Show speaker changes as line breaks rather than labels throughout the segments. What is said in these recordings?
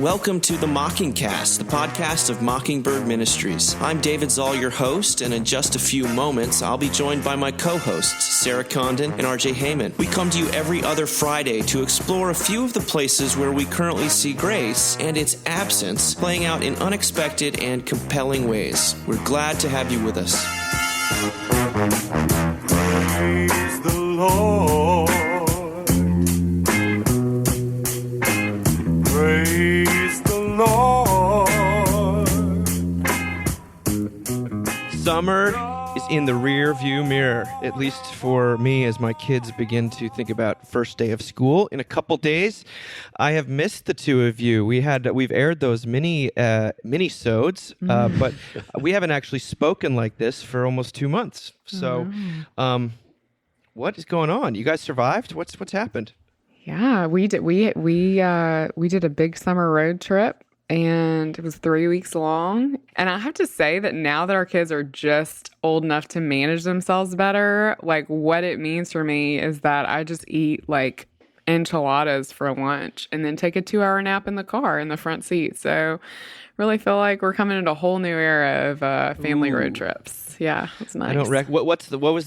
Welcome to the Mockingcast, the podcast of Mockingbird Ministries. I'm David Zoll, your host, and in just a few moments, I'll be joined by my co-hosts, Sarah Condon and RJ Heyman. We come to you every other Friday to explore a few of the places where we currently see grace and its absence playing out in unexpected and compelling ways. We're glad to have you with us.
Praise the Lord. Praise the Lord.
Summer is in the rear view mirror, at least for me as my kids begin to think about first day of school in a couple days. I have missed the two of you. We've aired those mini-sodes, but we haven't actually spoken like this for almost 2 months. So, what is going on? You guys survived? What's happened?
Yeah, we did. We did a big summer road trip, and it was 3 weeks long. And I have to say that now that our kids are just old enough to manage themselves better, like what it means for me is that I just eat like enchiladas for lunch and then take a 2-hour nap in the car in the front seat. So really feel like we're coming into a whole new era of family road trips. Yeah, it's nice.
I don't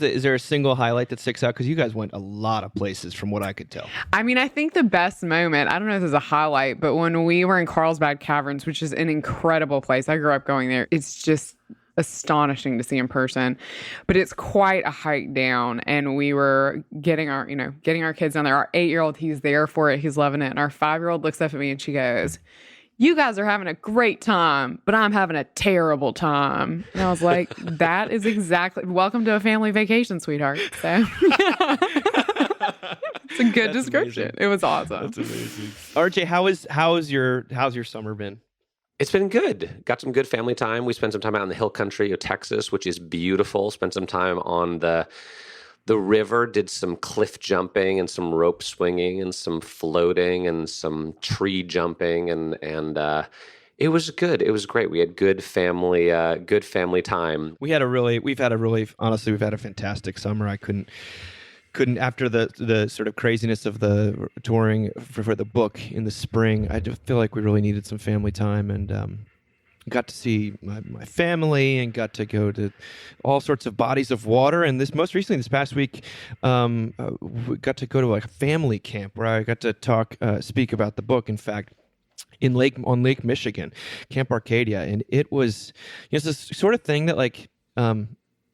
is there a single highlight that sticks out? Because you guys went a lot of places from what I could tell.
I mean, I think the best moment, I don't know if this is a highlight, but when we were in Carlsbad Caverns, which is an incredible place. I grew up going there. It's just astonishing to see in person, but it's quite a hike down. And we were getting our kids down there. Our 8-year-old, he's there for it. He's loving it. And our 5-year-old looks up at me and she goes, "You guys are having a great time, but I'm having a terrible time." And I was like, that is exactly, welcome to a family vacation, sweetheart. So it's a good description.
Amazing.
It was awesome.
That's amazing. RJ, how's your summer been?
It's been good. Got some good family time. We spent some time out in the hill country of Texas, which is beautiful. Spent some time on the river, did some cliff jumping and some rope swinging and some floating and some tree jumping and it was good. It was great. We had good family time.
We've had a fantastic summer. I couldn't after the sort of craziness of the touring for the book in the spring, I just feel like we really needed some family time and got to see my family and got to go to all sorts of bodies of water. And this past week, we got to go to a family camp where I got to speak about the book. In fact, on Lake Michigan, Camp Arcadia, and it was it's this sort of thing that like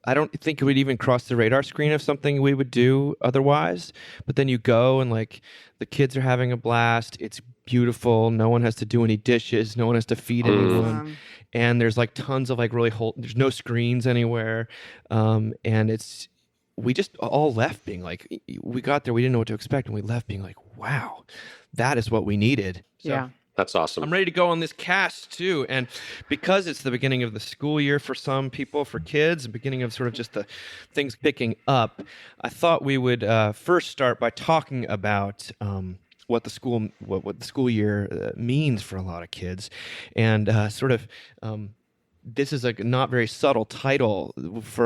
I don't think it would even cross the radar screen of something we would do otherwise. But then you go and like the kids are having a blast. It's beautiful. No one has to do any dishes. No one has to feed anyone. And there's like tons of like there's no screens anywhere. And we just all left being like, we got there, we didn't know what to expect. And we left being like, wow, that is what we needed. So,
yeah.
That's awesome.
I'm ready to go on this cast too. And because it's the beginning of the school year for some people, for kids, the beginning of sort of just the things picking up, I thought we would first start by talking about what the school year means for a lot of kids. And this is a not very subtle title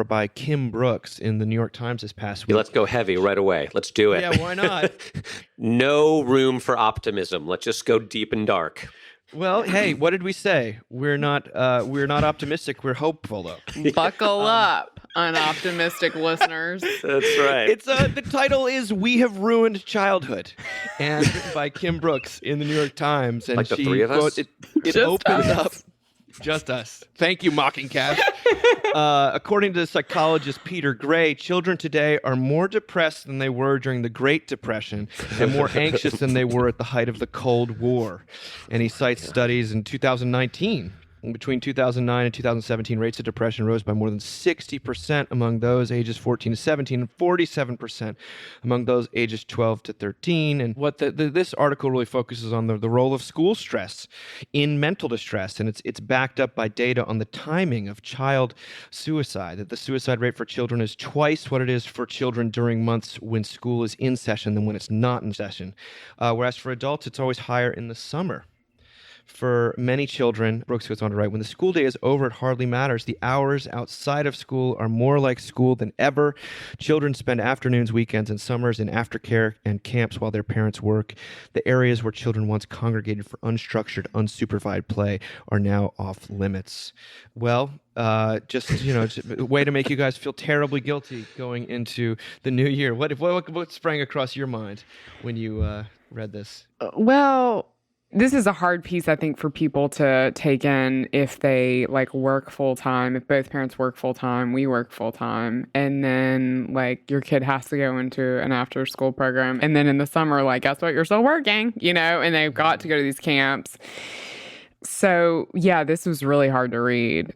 by Kim Brooks in the New York Times this past week.
Let's go heavy right away. Let's do it.
Yeah, why not?
No room for optimism. Let's just go deep and dark.
Well, hey, what did we say? We're not optimistic. We're hopeful, though.
Buckle up, unoptimistic listeners.
That's right.
It's the title is "We Have Ruined Childhood," and written by Kim Brooks in the New York Times. And
like the three of us?
It opens up. Just us. Thank you, Mockingcast. According to psychologist Peter Gray, children today are more depressed than they were during the Great Depression and more anxious than they were at the height of the Cold War. And he cites studies in 2019. Between 2009 and 2017, rates of depression rose by more than 60% among those ages 14 to 17 and 47% among those ages 12 to 13. And what this article really focuses on the role of school stress in mental distress. And it's backed up by data on the timing of child suicide, that the suicide rate for children is twice what it is for children during months when school is in session than when it's not in session. Whereas for adults, it's always higher in the summer. For many children, Brooks goes on to write, when the school day is over, it hardly matters. The hours outside of school are more like school than ever. Children spend afternoons, weekends, and summers in aftercare and camps while their parents work. The areas where children once congregated for unstructured, unsupervised play are now off limits. Well, just a way to make you guys feel terribly guilty going into the new year. What sprang across your mind when you read this?
Well, this is a hard piece, I think, for people to take in if they work full time. If both parents work full time, we work full time, and then your kid has to go into an after school program, and then in the summer, guess what? You're still working, and they've got to go to these camps. So yeah, this was really hard to read.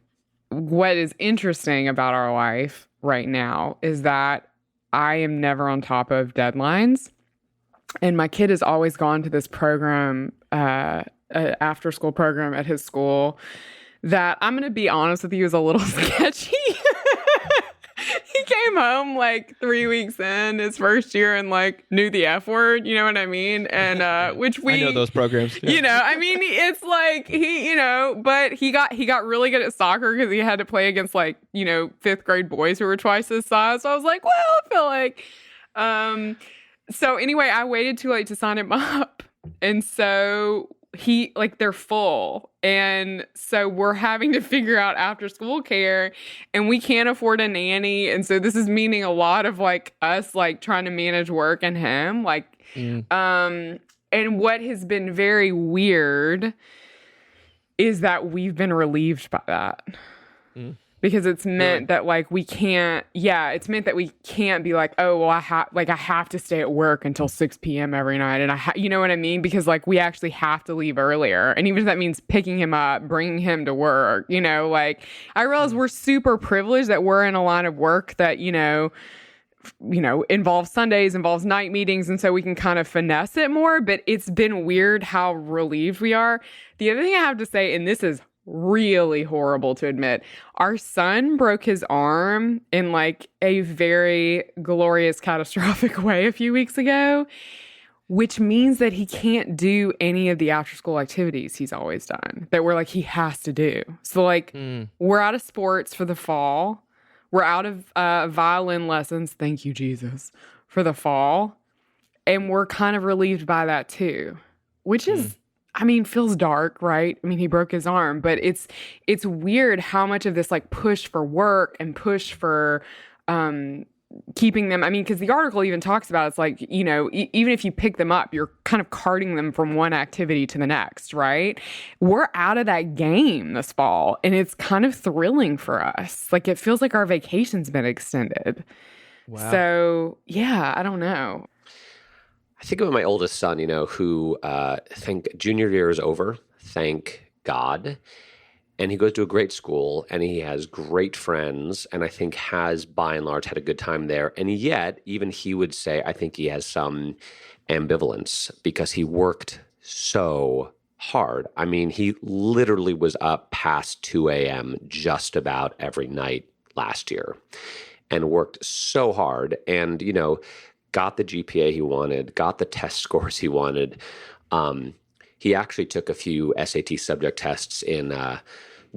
What is interesting about our life right now is that I am never on top of deadlines. And my kid has always gone to this program, after school program at his school that I'm going to be honest with you is a little sketchy. He came home 3 weeks in his first year and knew the F word, you know what I mean? And which we
I know those programs. Yeah.
It's but he got really good at soccer because he had to play against fifth grade boys who were twice his size. So I was like, well, I feel like so anyway, I waited too late to sign him up. And so they're full. And so we're having to figure out after school care and we can't afford a nanny. And so this is meaning a lot of us trying to manage work and him. And what has been very weird is that we've been relieved by that. Because it's meant that we can't, it's meant that we can't be oh, well, I have to stay at work until 6 p.m. every night. And you know what I mean? Because we actually have to leave earlier. And even if that means picking him up, bringing him to work, I realize we're super privileged that we're in a line of work that, involves Sundays, involves night meetings. And so we can kind of finesse it more, but it's been weird how relieved we are. The other thing I have to say, and this is really horrible to admit, our son broke his arm in a very glorious, catastrophic way a few weeks ago, which means that he can't do any of the after school activities he's always done that we're he has to do. So we're out of sports for the fall. We're out of violin lessons. Thank you, Jesus, for the fall. And we're kind of relieved by that too, which is, feels dark, right? He broke his arm, but it's weird how much of this push for work and push for keeping them. Because the article even talks about it's even if you pick them up, you're kind of carting them from one activity to the next, right? We're out of that game this fall, and it's kind of thrilling for us. It feels like our vacation's been extended. Wow. So yeah, I don't know.
I think about my oldest son, who junior year is over, thank God. And he goes to a great school and he has great friends and I think has by and large had a good time there. And yet, even he would say, I think he has some ambivalence because he worked so hard. He literally was up past 2 a.m. just about every night last year and worked so hard and, got the GPA he wanted, got the test scores he wanted. He actually took a few SAT subject tests in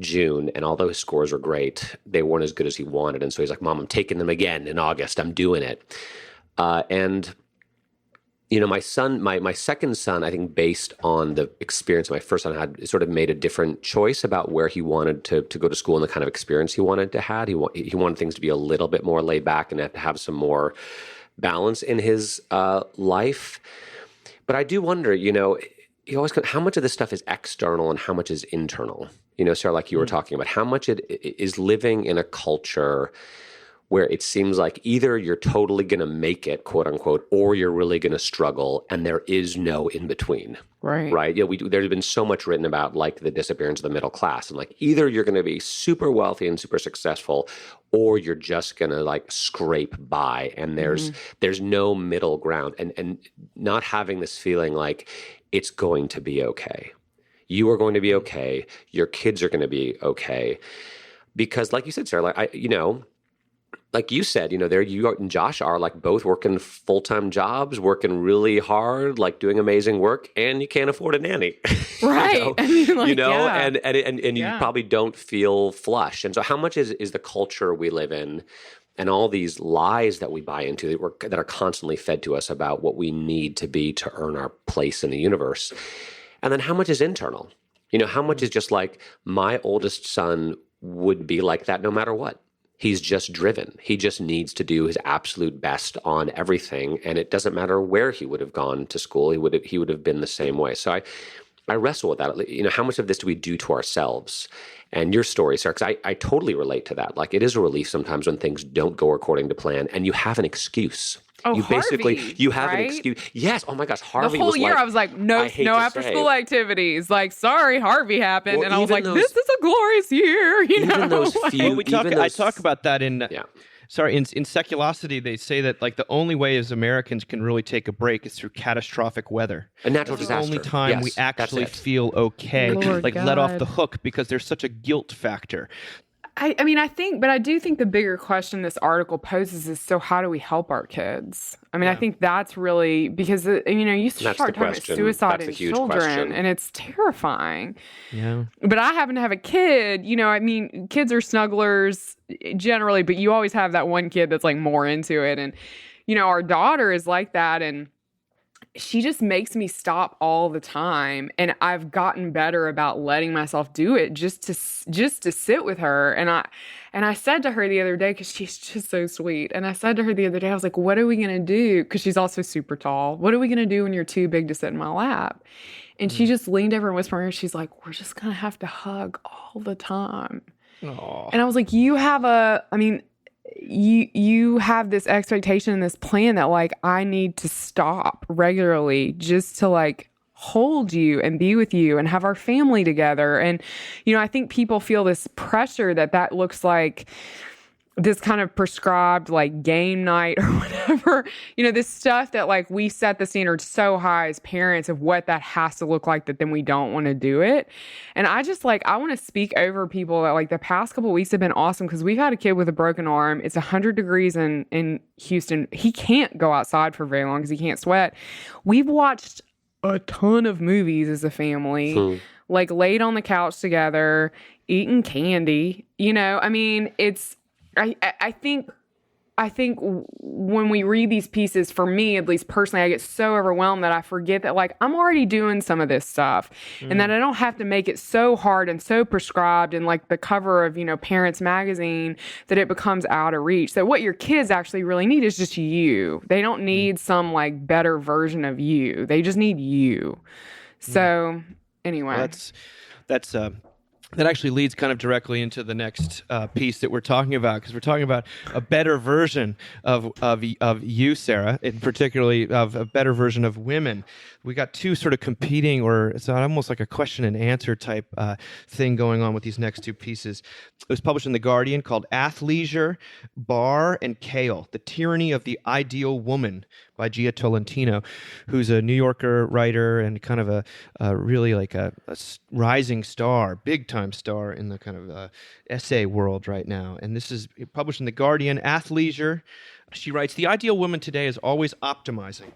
June, and although his scores were great, they weren't as good as he wanted. And so he's like, Mom, I'm taking them again in August. I'm doing it. My son, my second son, I think based on the experience my first son had, sort of made a different choice about where he wanted to go to school and the kind of experience he wanted to have. He wanted things to be a little bit more laid back and to have some more balance in his life. But I do wonder, you always how much of this stuff is external and how much is internal? Sarah, like you were talking about, how much it is living in a culture where it seems like either you're totally going to make it, quote unquote, or you're really going to struggle, and there is no in between. Right. There's been so much written about the disappearance of the middle class, and either you're going to be super wealthy and super successful, or you're just going to scrape by, and there's no middle ground, and not having this feeling it's going to be okay. You are going to be okay. Your kids are going to be okay, because like you said, Sarah, like you said, there you and Josh are both working full-time jobs, working really hard, doing amazing work, and you can't afford a nanny.
Right.
You know,
I mean, like,
and you probably don't feel flush. And so how much is the culture we live in and all these lies that we buy into that are constantly fed to us about what we need to be to earn our place in the universe? And then how much is internal? How much is just like, my oldest son would be like that no matter what. He's just driven. He just needs to do his absolute best on everything. And it doesn't matter where he would have gone to school. He would have been the same way. So I wrestle with that. How much of this do we do to ourselves? And your story, Sarah, because I totally relate to that. Like, it is a relief sometimes when things don't go according to plan and you have an excuse.
Oh,
You have
right?
an excuse. Yes. Oh my gosh. Harvey
The whole
was
year
like,
I was like, no after school activities. Like, sorry, Harvey happened.
Well,
and I was
even
like, this is a glorious year.
Even those few.
I talk about that in.
Yeah.
Sorry, in Seculosity, they say that like the only way as Americans can really take a break is through catastrophic weather.
A natural
It's
disaster.
the only time we
Yes,
actually
that's it.
feel okay,
Lord
like let off the
God.
hook, because there's such a guilt factor.
I mean, I do think the bigger question this article poses is, so how do we help our kids? I mean, I think that's really, because, you start talking about
question.
suicide
That's a
in
huge
children,
question.
and it's terrifying.
Yeah.
But I happen to have a kid, I mean, kids are snugglers generally, but you always have that one kid that's like more into it. And, our daughter is like that. And she just makes me stop all the time. And I've gotten better about letting myself do it just to sit with her. And I said to her the other day, because she's just so sweet. And I said to her the other day, I was like, what are we going to do? Because she's also super tall. What are we going to do when you're too big to sit in my lap? And she just leaned over and whispered in her, she's like, we're just going to have to hug all the time.
Aww.
And I was like, you have this expectation and this plan that like I need to stop regularly just to like hold you and be with you and have our family together. And, I think people feel this pressure that looks like this kind of prescribed like game night or whatever, this stuff that like we set the standard so high as parents of what that has to look like that then we don't want to do it. And I just like, I want to speak over people that like the past couple of weeks have been awesome, because we've had a kid with a broken arm. It's 100 degrees in Houston. He can't go outside for very long because he can't sweat. We've watched a ton of movies as a family, like laid on the couch together, eating candy, I mean, I think when we read these pieces, for me, at least personally, I get so overwhelmed that I forget that like I'm already doing some of this stuff and that I don't have to make it so hard and so prescribed and like the cover of, Parents Magazine, that it becomes out of reach. That what your kids actually really need is just you. They don't need some like better version of you. They just need you. So anyway.
Well, that actually leads kind of directly into the next piece that we're talking about, because we're talking about a better version of you, Sarah, and particularly of a better version of women. We got two sort of competing, or it's almost like a question and answer type thing going on with these next two pieces. It was published in The Guardian, called Athleisure, Bar and Kale, The Tyranny of the Ideal Woman, by Gia Tolentino, who's a New Yorker writer and kind of a really like a rising star, big time star in the kind of essay world right now. And this is published in The Guardian, Athleisure. She writes, the ideal woman today is always optimizing.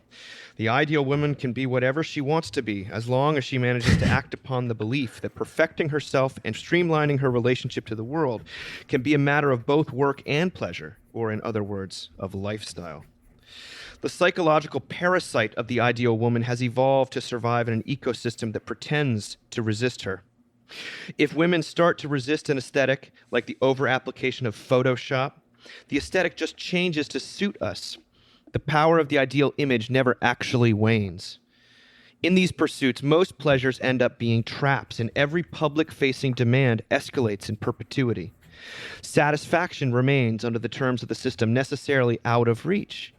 The ideal woman can be whatever she wants to be, as long as she manages to act upon the belief that perfecting herself and streamlining her relationship to the world can be a matter of both work and pleasure, or in other words, of lifestyle. The psychological parasite of the ideal woman has evolved to survive in an ecosystem that pretends to resist her. If women start to resist an aesthetic, like the over-application of Photoshop, the aesthetic just changes to suit us. The power of the ideal image never actually wanes. In these pursuits, most pleasures end up being traps, and every public-facing demand escalates in perpetuity. Satisfaction remains, under the terms of the system, necessarily out of reach.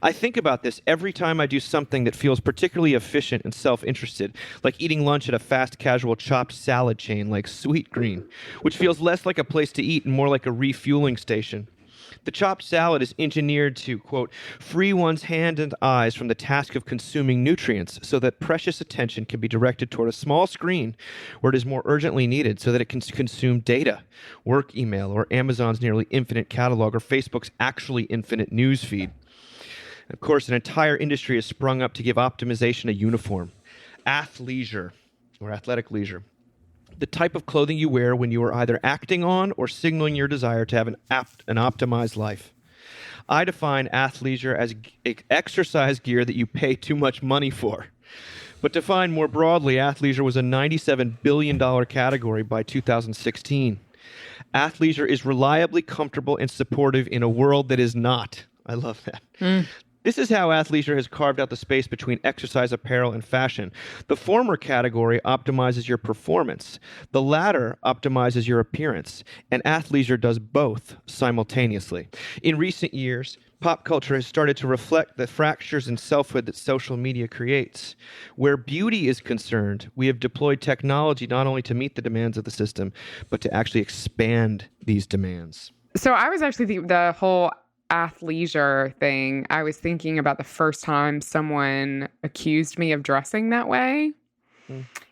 I think about this every time I do something that feels particularly efficient and self-interested, like eating lunch at a fast casual chopped salad chain like Sweet Green, which feels less like a place to eat and more like a refueling station. The chopped salad is engineered to, quote, free one's hand and eyes from the task of consuming nutrients so that precious attention can be directed toward a small screen where it is more urgently needed so that it can consume data, work email, or Amazon's nearly infinite catalog, or Facebook's actually infinite news feed. Of course, an entire industry has sprung up to give optimization a uniform. Athleisure. or athletic leisure. The type of clothing you wear when you are either acting on or signaling your desire to have an optimized life. I define athleisure as exercise gear that you pay too much money for. But defined more broadly, athleisure was a $97 billion category by 2016. Athleisure is reliably comfortable and supportive in a world that is not. I love that. This is how athleisure has carved out the space between exercise apparel and fashion. The former category optimizes your performance. The latter optimizes your appearance. And athleisure does both simultaneously. In recent years, pop culture has started to reflect the fractures in selfhood that social media creates. Where beauty is concerned, we have deployed technology not only to meet the demands of the system, but to actually expand these demands.
So I was actually the whole athleisure thing. I was thinking about the first time someone accused me of dressing that way.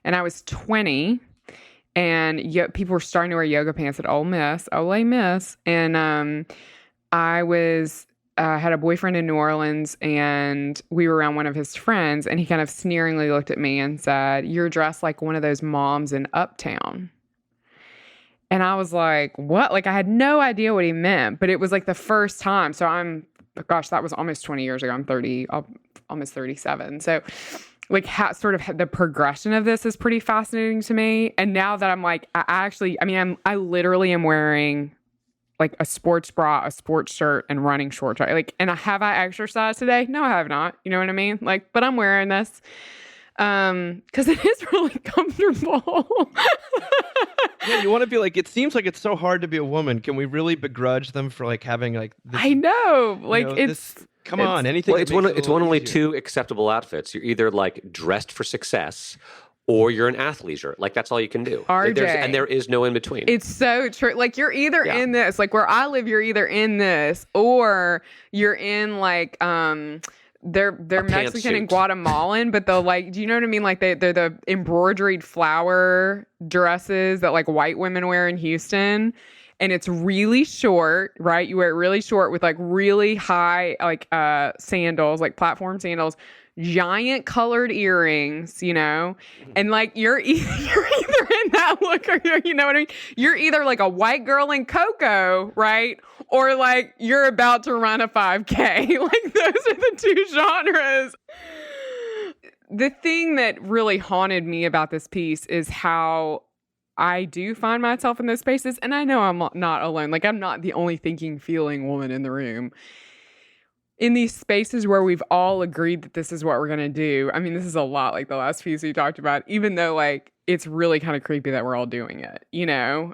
And I was 20, and people were starting to wear yoga pants at Ole Miss. And I was had a boyfriend in New Orleans, and we were around one of his friends, and he kind of sneeringly looked at me and said, "You're dressed like one of those moms in Uptown." And I was like, what? Like, I had no idea what he meant, but it was like the first time. So that was almost 20 years ago. I'm 30, almost 37. So like the progression of this is pretty fascinating to me. And now that I'm like, I literally am wearing like a sports bra, a sports shirt, and running shorts. Right? Like, and have I exercised today? No, I have not. You know what I mean? Like, but I'm wearing this. Because it is really comfortable.
Yeah, you want to be like, it seems like it's so hard to be a woman. Can we really begrudge them for like having like this?
I know. Like,
come on, anything.
Well, it's one only two acceptable outfits. You're either like dressed for success, or you're an athleisure. Like, that's all you can do.
RJ.
And there is no in between.
It's so true. Like, you're either in this, like where I live, you're either in this, or you're in like, they're Mexican and Guatemalan, but they'll like, do you know what I mean? Like they're the embroidered flower dresses that like white women wear in Houston. And it's really short, right? You wear it really short with like really high, like, sandals, like platform sandals, giant colored earrings, you know? And like, you're either in that look, or you know what I mean? You're either like a white girl in Coco, right? Or like you're about to run a 5K. Like, those are the two genres. The thing that really haunted me about this piece is how I do find myself in those spaces. And I know I'm not alone. Like, I'm not the only thinking, feeling woman in the room. In these spaces where we've all agreed that this is what we're going to do. I mean, this is a lot like the last piece we talked about, even though like it's really kind of creepy that we're all doing it, you know?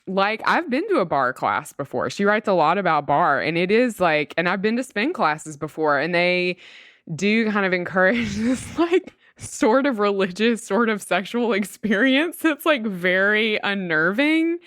Like, I've been to a bar class before. She writes a lot about bar, and it is like, and I've been to spin classes before, and they do kind of encourage this like sort of religious, sort of sexual experience that's like very unnerving.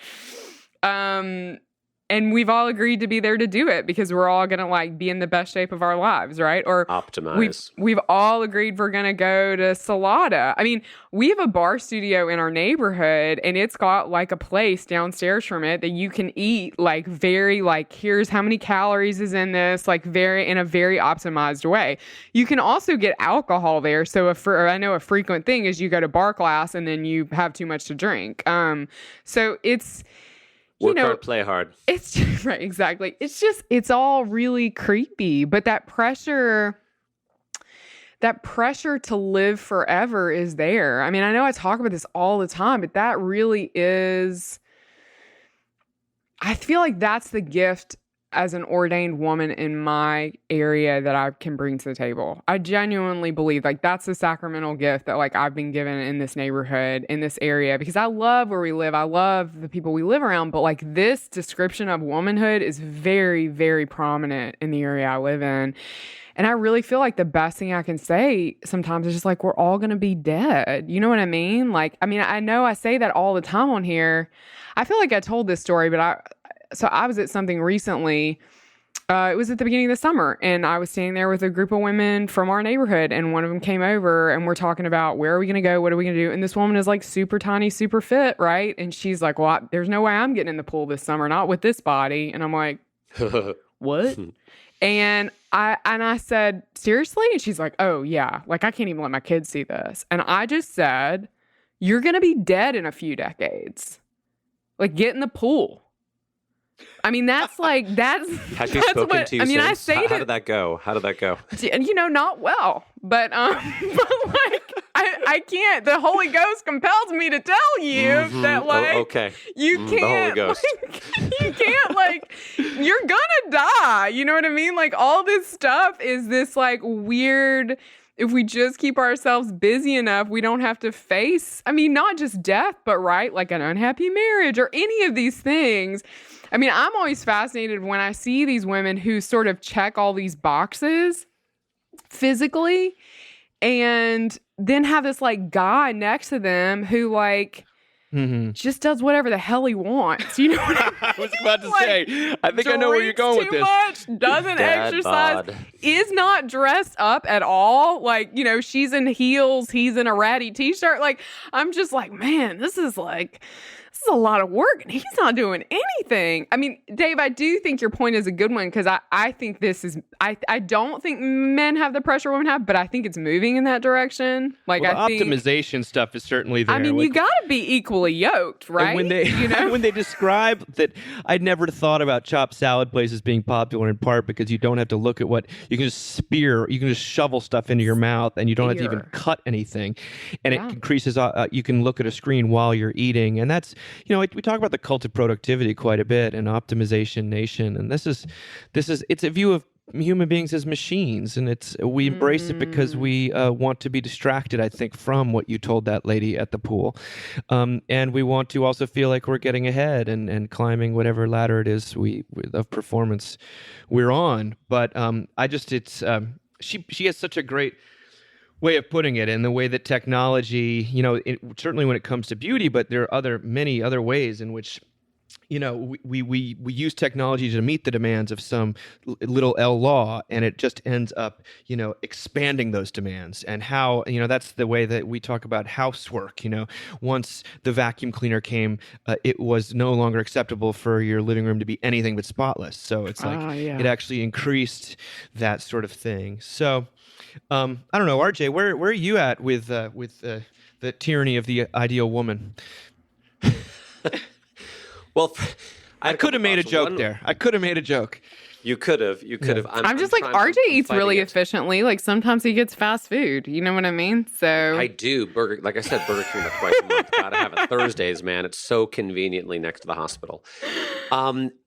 And we've all agreed to be there to do it because we're all going to like be in the best shape of our lives, right? Or
optimize.
We've all agreed we're going to go to Salada. I mean, we have a bar studio in our neighborhood, and it's got like a place downstairs from it that you can eat like very like, here's how many calories is in this, like in a very optimized way. You can also get alcohol there. So I know a frequent thing is you go to bar class and then you have too much to drink. So it's,
Work hard, play hard.
It's right, exactly. It's all really creepy, but that pressure to live forever is there. I mean, I know I talk about this all the time, but that really is, I feel like that's the gift as an ordained woman in my area that I can bring to the table. I genuinely believe like that's the sacramental gift that like I've been given in this neighborhood, in this area, because I love where we live. I love the people we live around, but like this description of womanhood is very, very prominent in the area I live in. And I really feel like the best thing I can say sometimes is just like, we're all going to be dead. You know what I mean? Like, I mean, I know I say that all the time on here. I feel like I told this story, but I was at something recently. It was at the beginning of the summer, and I was standing there with a group of women from our neighborhood, and one of them came over, and we're talking about where are we going to go? What are we going to do? And this woman is like super tiny, super fit, right? And she's like, well, there's no way I'm getting in the pool this summer, not with this body. And I'm like, what? And I said, seriously? And she's like, oh yeah, like I can't even let my kids see this. And I just said, you're going to be dead in a few decades. Like, get in the pool. I mean, that's like, that's.
Has she spoken to you since?
I say
How did that go?
And not well, but like, I can't. The Holy Ghost compels me to tell you that, like,
okay.
You can't.
The Holy Ghost.
Like, you can't, like, you're gonna die. You know what I mean? Like, all this stuff is this, like, weird. If we just keep ourselves busy enough, we don't have to face, I mean, not just death, but right, like an unhappy marriage or any of these things. I mean, I'm always fascinated when I see these women who sort of check all these boxes physically and then have this like guy next to them who like just does whatever the hell he wants. You know what I mean?
I was about to
Like,
say, I think I know where you're going with this.
Much, doesn't exercise,
bod.
is not dressed up at all. Like, she's in heels, he's in a ratty t-shirt. Like, I'm just like, man, this is a lot of work and he's not doing anything. I mean, Dave, I do think your point is a good one because I think this is, I don't think men have the pressure women have, but I think it's moving in that direction. Like,
Well,
I
the
think
optimization stuff is certainly there.
I mean,
Like,
you got to be equally yoked, right?
And when they when they describe that, I'd never thought about chopped salad places being popular in part because you don't have to look at what you can just spear, you can just shovel stuff into your mouth, and you don't have to even cut anything, and it increases. You can look at a screen while you're eating, and that's we talk about the cult of productivity quite a bit and optimization nation, and this is it's a view of human beings as machines, and we embrace it because we want to be distracted, I think, from what you told that lady at the pool, and we want to also feel like we're getting ahead and climbing whatever ladder it is of performance we're on. But she has such a great way of putting it, and the way that technology, certainly when it comes to beauty, but there are many other ways in which we use technology to meet the demands of some little L law, and it just ends up, expanding those demands. And how, that's the way that we talk about housework. Once the vacuum cleaner came, it was no longer acceptable for your living room to be anything but spotless. So it's like it actually increased that sort of thing. So I don't know, RJ, where are you at with the tyranny of the ideal woman?
Well,
I could have made a joke there. I could have made a joke.
You could have.
I'm just like, RJ eats really efficiently. Like, sometimes he gets fast food. You know what I mean? So
I do. Like I said, Burger King twice a month. Gotta have it Thursdays, man. It's so conveniently next to the hospital.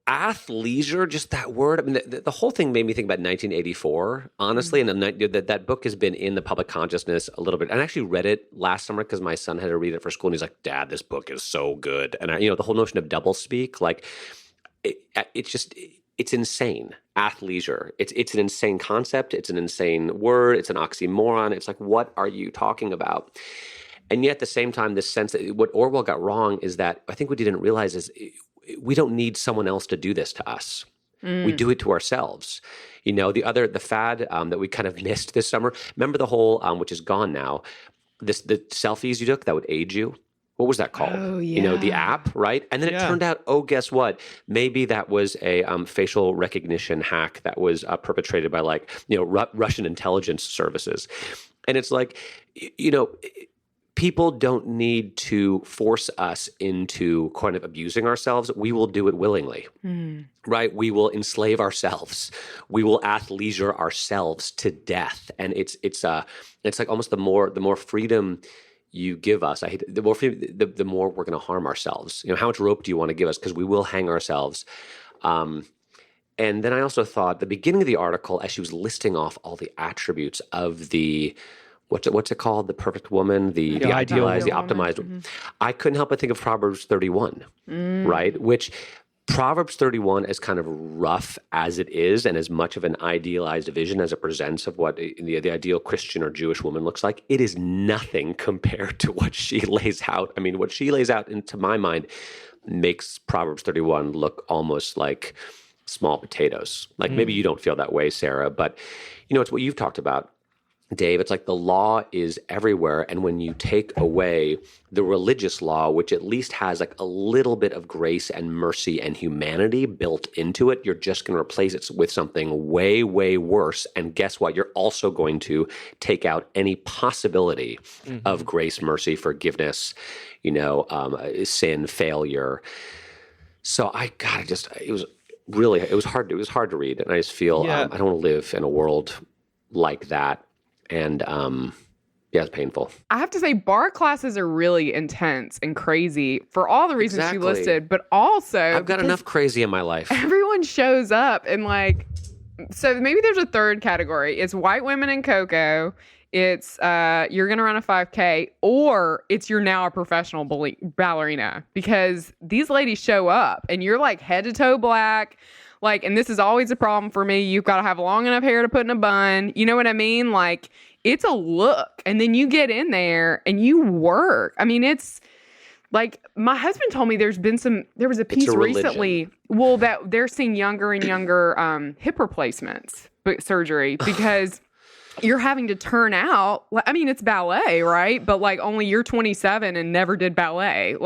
Athleisure, just that word. I mean, the whole thing made me think about 1984, honestly. And that book has been in the public consciousness a little bit. And I actually read it last summer because my son had to read it for school. And he's like, Dad, this book is so good. And the whole notion of doublespeak, like, it's insane. Athleisure. It's an insane concept. It's an insane word. It's an oxymoron. It's like, what are you talking about? And yet at the same time, this sense that what Orwell got wrong is that I think what he didn't realize is we don't need someone else to do this to us. We do it to ourselves. The fad that we kind of missed this summer. Remember the whole, which is gone now, the selfies you took that would age you? What was that called?
Oh, yeah.
The app, right? And then it turned out, guess what? Maybe that was a facial recognition hack that was perpetrated by Russian intelligence services. And it's like, people don't need to force us into kind of abusing ourselves. We will do it willingly, right? We will enslave ourselves. We will athleisure ourselves to death. And it's like almost the more freedom you give us, the more we're going to harm ourselves. How much rope do you want to give us? Because we will hang ourselves. And then I also thought the beginning of the article, as she was listing off all the attributes of the what's it called, the perfect woman, the idealized, the optimized. Mm-hmm. I couldn't help but think of Proverbs 31, right? Which Proverbs 31, as kind of rough as it is, and as much of an idealized vision as it presents of what the ideal Christian or Jewish woman looks like, it is nothing compared to what she lays out. I mean, what she lays out, into my mind, makes Proverbs 31 look almost like small potatoes. Like maybe you don't feel that way, Sarah, but it's what you've talked about, Dave, it's like the law is everywhere. And when you take away the religious law, which at least has like a little bit of grace and mercy and humanity built into it, you're just going to replace it with something way, way worse. And guess what? You're also going to take out any possibility of grace, mercy, forgiveness, sin, failure. So it was hard to read. And I just feel I don't want to live in a world like that. And it's painful.
I have to say, bar classes are really intense and crazy for all the reasons you listed, but also
I've got enough crazy in my life.
Everyone shows up and so maybe there's a third category. It's white women in cocoa. It's you're going to run a 5K, or it's you're now a professional ballerina, because these ladies show up and you're like head to toe black. And this is always a problem for me. You've got to have long enough hair to put in a bun. You know what I mean? It's a look. And then you get in there and you work. I mean, it's my husband told me there was a piece recently, that they're seeing younger and younger hip replacements, surgery, because you're having to turn out. I mean, it's ballet, right? But only you're 27 and never did ballet.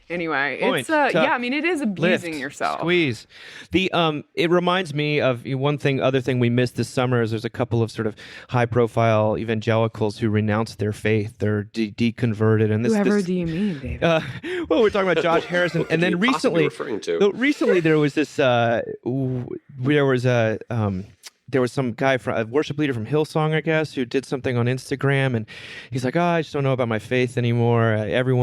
Anyway, it's I mean, it is abusing yourself.
Squeeze. It reminds me of other thing we missed this summer is there's a couple of sort of high profile evangelicals who renounced their faith. They're deconverted, and
whoever do you mean, David?
Well, we're talking about Josh Harrison, and then recently there was this there was some guy, a worship leader from Hillsong, I guess, who did something on Instagram, and he's like, I just don't know about my faith anymore.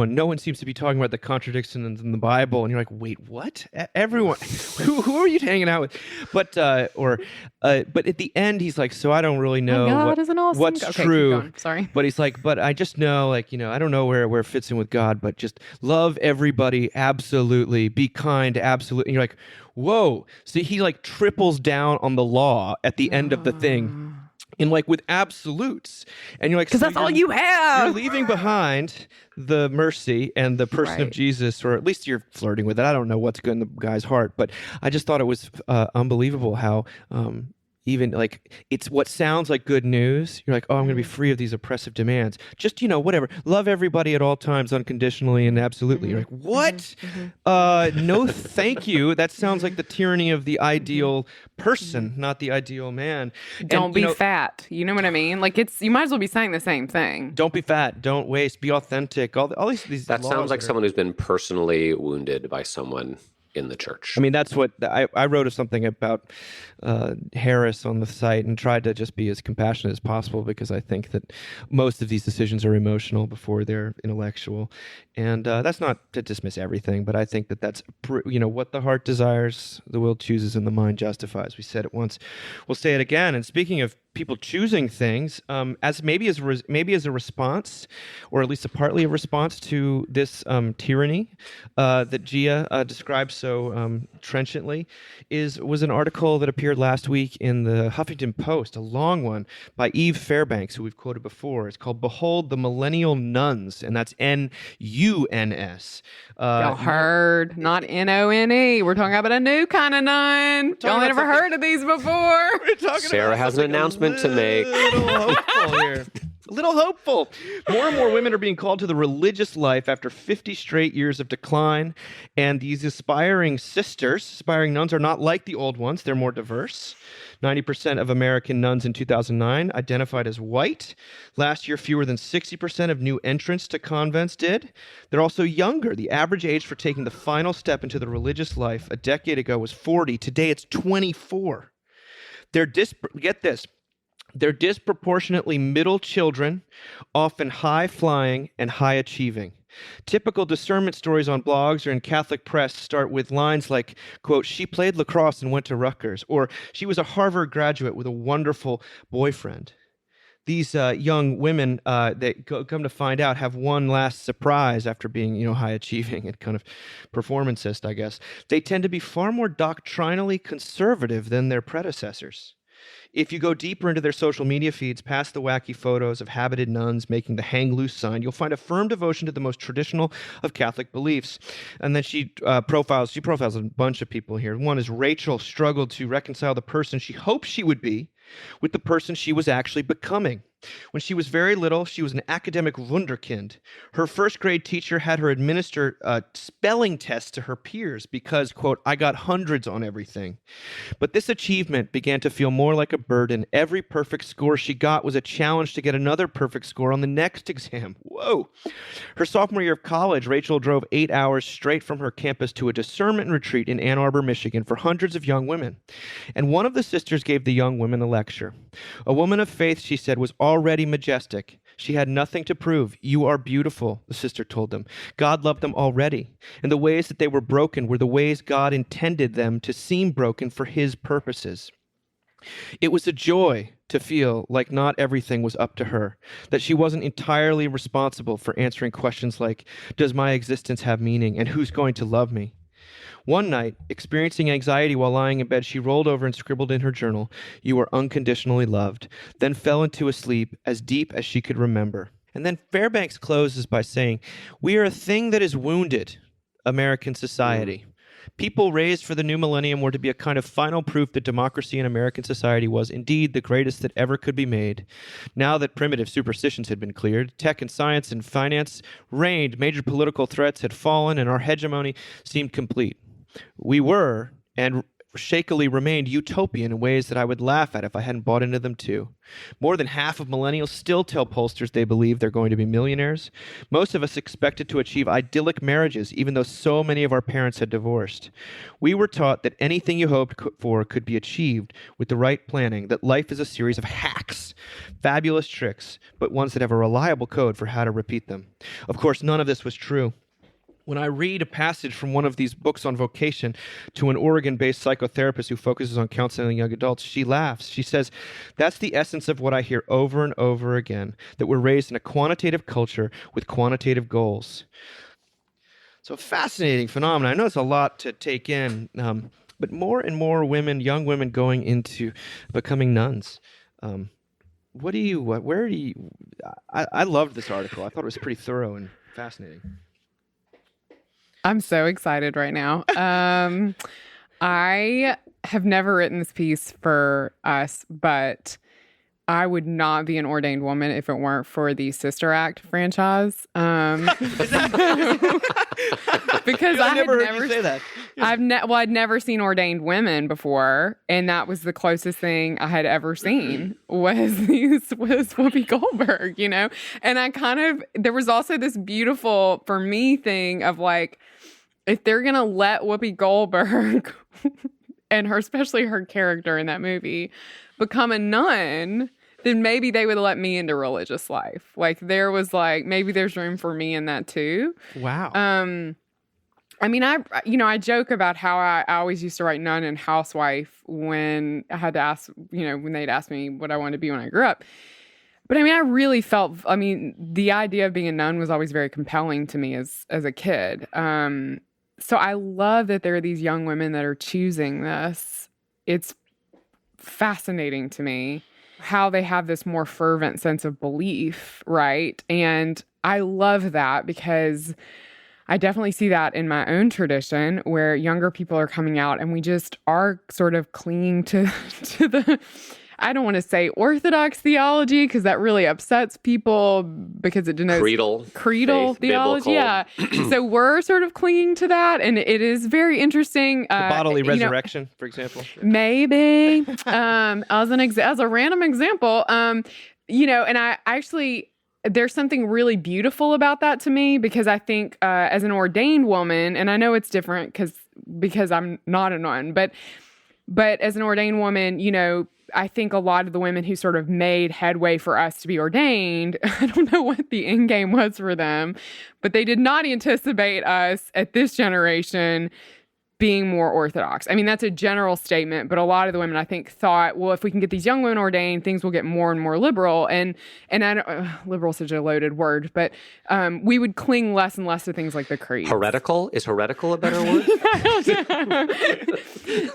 No one seems to be talking about the contradictions in the Bible. And you're like, wait, what? Everyone, who are you hanging out with? But at the end, he's like, so I don't really know what's true.
Sorry.
But he's like, but I just know, I don't know where it fits in with God, but just love everybody, absolutely. Be kind, absolutely. And you're like, whoa. So he triples down on the law at the end of the thing in with absolutes. And you're like,
because that's all you have.
You're leaving behind the mercy and the person of Jesus, or at least you're flirting with it. I don't know what's good in the guy's heart, but I just thought it was unbelievable how even it's what sounds like good news. You're like, oh, I'm going to be free of these oppressive demands. Just, whatever. Love everybody at all times, unconditionally and absolutely. You're like, what? No, thank you. That sounds like the tyranny of the ideal person, not the ideal man.
Don't be fat. You know what I mean? You might as well be saying the same thing.
Don't be fat. Don't waste. Be authentic. All these.
That sounds like someone who's been personally wounded by someone in the church.
I mean, that's what I wrote something about Harris on the site and tried to just be as compassionate as possible, because I think that most of these decisions are emotional before they're intellectual. And that's not to dismiss everything, but I think that's, what the heart desires, the will chooses, and the mind justifies. We said it once. We'll say it again. And speaking of people choosing things, as a response, or at least partly a response to this tyranny that Gia describes so trenchantly, was an article that appeared last week in the Huffington Post, a long one by Eve Fairbanks, who we've quoted before. It's called "Behold the Millennial Nuns," and that's N-U-N-S.
Y'all heard, not N-O-N-E. We're talking about a new kind of nun. Y'all never heard of these before.
Sarah has an announcement to make.
A little hopeful. More and more women are being called to the religious life after 50 straight years of decline. And these aspiring nuns are not like the old ones. They're more diverse. 90% of American nuns in 2009 identified as white. Last year, fewer than 60% of new entrants to convents did. They're also younger. The average age for taking the final step into the religious life a decade ago was 40. Today, it's 24. Get this. They're disproportionately middle children, often high-flying and high-achieving. Typical discernment stories on blogs or in Catholic press start with lines like, quote, she played lacrosse and went to Rutgers, or she was a Harvard graduate with a wonderful boyfriend. These young women that come to find out have one last surprise after being, high-achieving and kind of performancist, I guess. They tend to be far more doctrinally conservative than their predecessors. If you go deeper into their social media feeds, past the wacky photos of habited nuns making the hang loose sign, you'll find a firm devotion to the most traditional of Catholic beliefs. And then she profiles a bunch of people here. One is Rachel struggled to reconcile the person she hoped she would be with the person she was actually becoming. When she was very little, she was an academic wunderkind. Her first grade teacher had her administer spelling tests to her peers because, quote, I got hundreds on everything. But this achievement began to feel more like a burden. Every perfect score she got was a challenge to get another perfect score on the next exam. Whoa. Her sophomore year of college, Rachel drove 8 hours straight from her campus to a discernment retreat in Ann Arbor, Michigan for hundreds of young women. And one of the sisters gave the young women a lecture. A woman of faith, she said, was already majestic. She had nothing to prove. You are beautiful, the sister told them. God loved them already. And the ways that they were broken were the ways God intended them to seem broken for his purposes. It was a joy to feel like not everything was up to her, that she wasn't entirely responsible for answering questions like, does my existence have meaning, and who's going to love me? One night, experiencing anxiety while lying in bed, she rolled over and scribbled in her journal, you are unconditionally loved, then fell into a sleep as deep as she could remember. And then Fairbanks closes by saying, we are a thing that is wounded, American society. People raised for the new millennium were to be a kind of final proof that democracy in American society was indeed the greatest that ever could be made. Now that primitive superstitions had been cleared, tech and science and finance reigned, major political threats had fallen, and our hegemony seemed complete. We were, and shakily remained, utopian in ways that I would laugh at if I hadn't bought into them too. More than half of millennials still tell pollsters they believe they're going to be millionaires. Most of us expected to achieve idyllic marriages, even though so many of our parents had divorced. We were taught that anything you hoped for could be achieved with the right planning, that life is a series of hacks, fabulous tricks, but ones that have a reliable code for how to repeat them. Of course, none of this was true. When I read a passage from one of these books on vocation to an Oregon-based psychotherapist who focuses on counseling young adults, she laughs. She says, that's the essence of what I hear over and over again, that we're raised in a quantitative culture with quantitative goals. So fascinating phenomenon. I know it's a lot to take in, but more and more women, young women going into becoming nuns. I loved this article. I thought it was pretty thorough and fascinating.
I'm so excited right now. I have never written this piece for us, but I would not be an ordained woman if it weren't for the Sister Act franchise. Because I had never heard you say that. I'd never seen ordained women before, and that was the closest thing I had ever seen was Whoopi Goldberg, you know? And there was also this beautiful, for me, thing of like, if they're going to let Whoopi Goldberg and especially her character in that movie, become a nun, then maybe they would let me into religious life. Like there was like, maybe there's room for me in that too.
Wow.
I mean, I joke about how I always used to write nun and housewife when I had to ask, when they'd ask me what I wanted to be when I grew up. But I mean, I really felt, the idea of being a nun was always very compelling to me as a kid. So I love that there are these young women that are choosing this. It's fascinating to me how they have this more fervent sense of belief, right? And I love that because I definitely see that in my own tradition where younger people are coming out and we just are sort of clinging to the, I don't want to say orthodox theology because that really upsets people because it denotes creedal
faith,
theology.
biblical.
Yeah. So we're sort of clinging to that. And it is very interesting.
The bodily resurrection, for example.
Maybe as a random example, and I actually, there's something really beautiful about that to me because I think as an ordained woman, and I know it's different because I'm not a nun, but as an ordained woman, I think a lot of the women who sort of made headway for us to be ordained, I don't know what the end game was for them, but they did not anticipate us at this generation being more orthodox. I mean, that's a general statement, but a lot of the women I think thought, well, if we can get these young women ordained, things will get more and more liberal. And I don't, liberal is such a loaded word, but we would cling less and less to things like the creed.
Heretical? Is heretical a better word?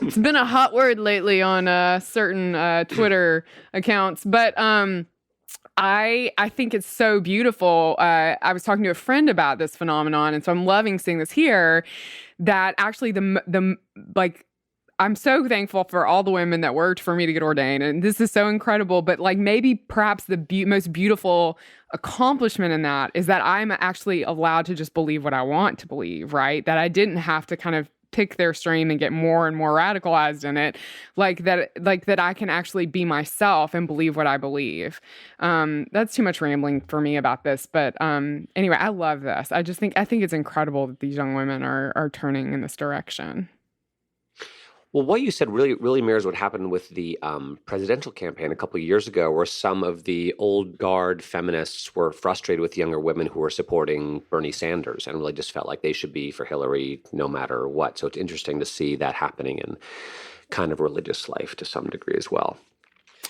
It's been a hot word lately on certain Twitter accounts, but I think it's so beautiful. I was talking to a friend about this phenomenon, and so I'm loving seeing this here. That actually I'm so thankful for all the women that worked for me to get ordained. And this is so incredible. But like maybe perhaps the most beautiful accomplishment in that is that I'm actually allowed to just believe what I want to believe, right? That I didn't have to kind of pick their stream and get more and more radicalized in it, like that I can actually be myself and believe what I believe. That's too much rambling for me about this, but anyway, I love this. I think it's incredible that these young women are turning in this direction.
Well, what you said really mirrors what happened with the presidential campaign a couple of years ago, where some of the old guard feminists were frustrated with younger women who were supporting Bernie Sanders and really just felt like they should be for Hillary no matter what. So it's interesting to see that happening in kind of religious life to some degree as well.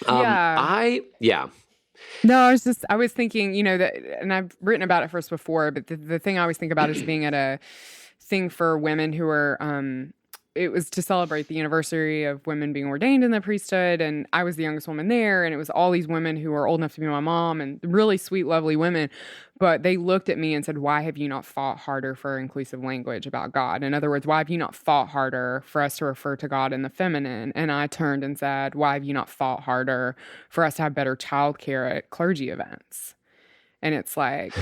Yeah. No, I was thinking, that, and I've written about it first before, but the thing I always think about is being at a thing for women who are, it was to celebrate the anniversary of women being ordained in the priesthood. And I was the youngest woman there. And it was all these women who were old enough to be my mom and really sweet, lovely women. But they looked at me and said, why have you not fought harder for inclusive language about God? In other words, why have you not fought harder for us to refer to God in the feminine? And I turned and said, why have you not fought harder for us to have better childcare at clergy events? And it's like,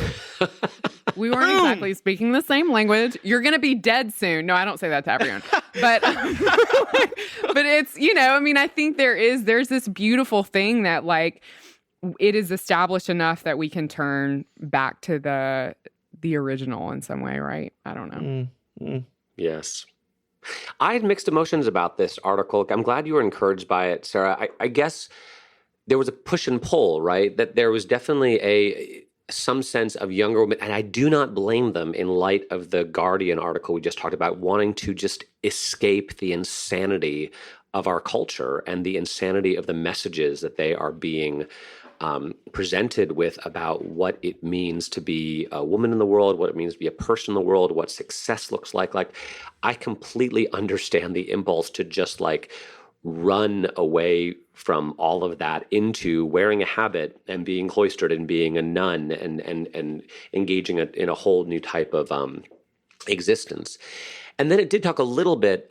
we weren't exactly speaking the same language. You're going to be dead soon. No, I don't say that to everyone. But but it's, I think there's this beautiful thing that like it is established enough that we can turn back to the original in some way, right? I don't know.
Mm-hmm.
Yes. I had mixed emotions about this article. I'm glad you were encouraged by it, Sarah. I guess there was a push and pull, right? That there was definitely some sense of younger women, and I do not blame them in light of the Guardian article we just talked about, wanting to just escape the insanity of our culture and the insanity of the messages that they are being presented with about what it means to be a woman in the world, what it means to be a person in the world, what success looks like. Like, I completely understand the impulse to just like run away from all of that into wearing a habit and being cloistered and being a nun and engaging in a whole new type of existence. And then it did talk a little bit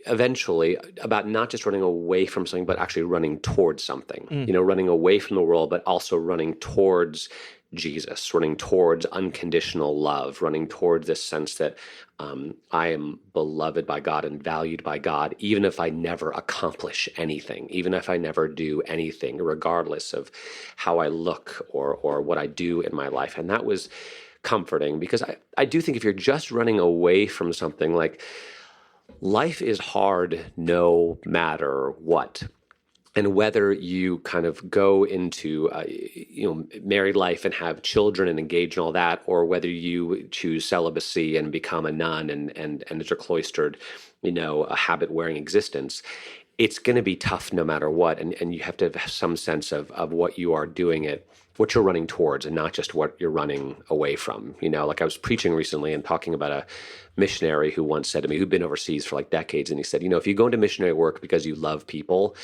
eventually about not just running away from something, but actually running towards something, running away from the world, but also running towards Jesus, running towards unconditional love, running towards this sense that I am beloved by God and valued by God, even if I never accomplish anything, even if I never do anything, regardless of how I look or what I do in my life. And that was comforting, because I do think if you're just running away from something, like, life is hard no matter what. And whether you kind of go into married life and have children and engage in all that, or whether you choose celibacy and become a nun and it's a cloistered, a habit-wearing existence, it's going to be tough no matter what. And you have to have some sense of what you are doing what you're running towards, and not just what you're running away from. Like I was preaching recently and talking about a missionary who once said to me, who'd been overseas for like decades, and he said, if you go into missionary work because you love people,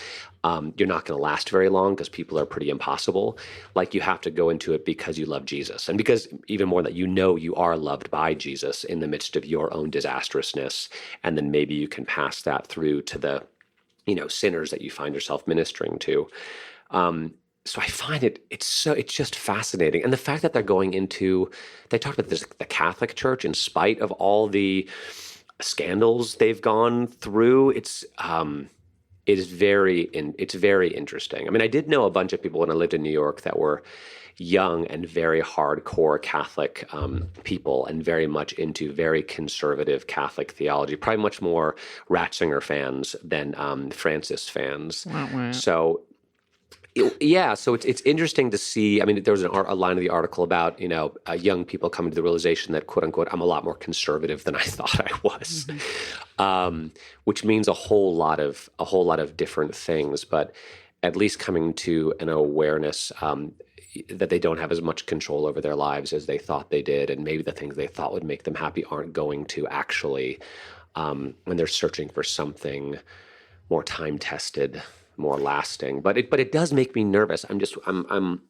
you're not going to last very long, because people are pretty impossible. Like, you have to go into it because you love Jesus, and because even more that you are loved by Jesus in the midst of your own disastrousness, and then maybe you can pass that through to the sinners that you find yourself ministering to. So I find it's just fascinating. And the fact that they talked about this, the Catholic Church, in spite of all the scandals they've gone through, it's very interesting. I mean, I did know a bunch of people when I lived in New York that were young and very hardcore Catholic people, and very much into very conservative Catholic theology, probably much more Ratzinger fans than Francis fans.
Wow.
So it's interesting to see. I mean, there was a line of the article about young people coming to the realization that, quote unquote, I'm a lot more conservative than I thought I was, which means a whole lot of different things. But at least coming to an awareness that they don't have as much control over their lives as they thought they did, and maybe the things they thought would make them happy aren't going to actually, when they're searching for something more time-tested, more lasting. But it does make me nervous. I'm